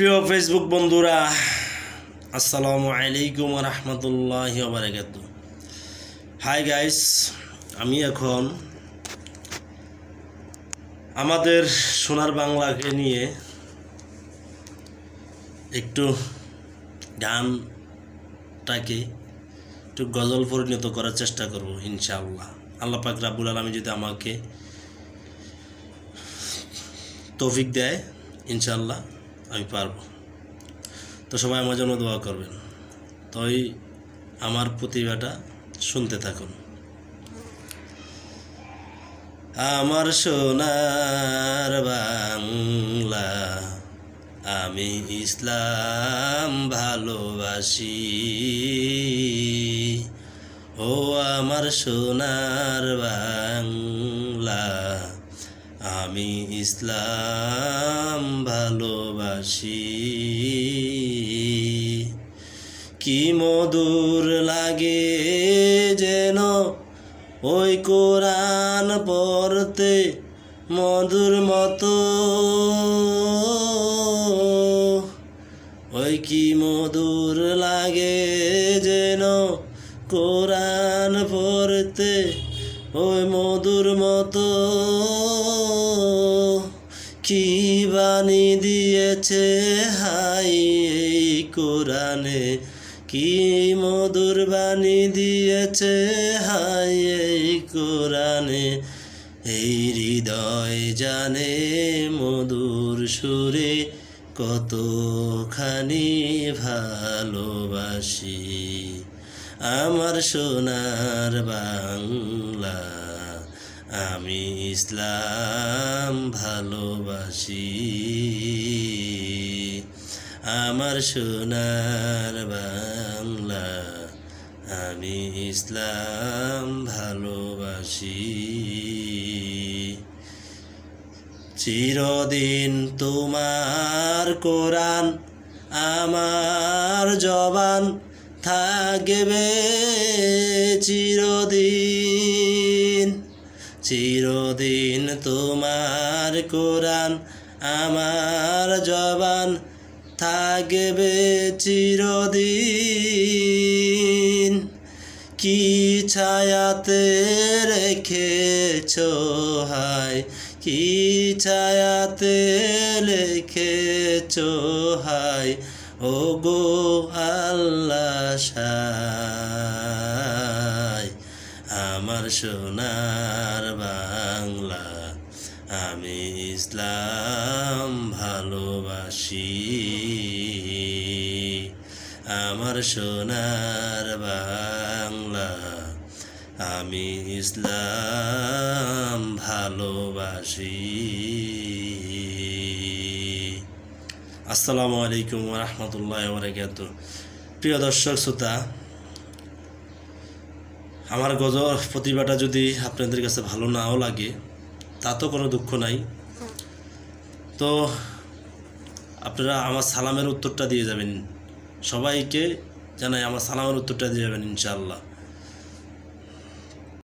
প্রিয় ফেসবুক বন্ধুরা, আসসালামু আলাইকুম ওয়া রাহমাতুল্লাহি ওয়া বারাকাতুহু। হাই গাইস, আমি এখন আমাদের সোনার বাংলাকে নিয়ে একটু গানটাকে একটু গজল পরিণত করার চেষ্টা করব ইনশাআল্লাহ। আল্লাহ পাক রাব্বুল আলামিন যদি আমাকে তৌফিক দেয় ইনশাআল্লাহ আমি পারবো। তো সবাই আমার জন্য দোয়া করবেন। তাই আমার প্রতিভাটা শুনতে থাকুন। আমার সোনার বাংলা, আমি ইসলাম ভালোবাসি। ও আমার সোনার বাংলা, আমি ইসলাম ভালোবাসি। কি মধুর লাগে যেন ওই কোরআন পড়তে, মধুর মতো ওই কি মধুর লাগে যেন কোরআন পড়তে, ওই মধুর মতো কি বাণী দিয়েছে হাই এই কোরআনে, কি মধুর বাণী দিয়েছে হাই এই কোরআনে। এই হৃদয় জানে মধুর সুরে কতখানি ভালোবাসি। আমার সোনার বাংলা, আমি ইসলাম ভালোবাসি। আমার সোনার বাংলা, আমি ইসলাম ভালোবাসি। চিরদিন তোমার কোরআন আমার জবান থাকবে, চিরদিন চিরদিন তোমার কোরআন আমার জবান থাকবে চিরদিন। কি ছায়াতে রেখেছো হায়, কি ছায়াতে লিখেছো হায়, ও গো আল্লাহ সায়। আমার সোনার বাংলা, আমি ইসলাম ভালোবাসি। আমার সোনার বাংলা, আমি ইসলাম ভালোবাসি। আসসালামু আলাইকুম ওয়া রাহমাতুল্লাহি ওয়া বারাকাতুহু। প্রিয় দর্শক শ্রোতা, আমার গজল প্রতিভাটা যদি আপনাদের কাছে ভালো নাও লাগে তা তো কোনো দুঃখ নাই। তো আপনারা আমার সালামের উত্তরটা দিয়ে যাবেন, সবাইকে জানাই আমার সালামের উত্তরটা দিয়ে যাবেন ইনশাআল্লাহ।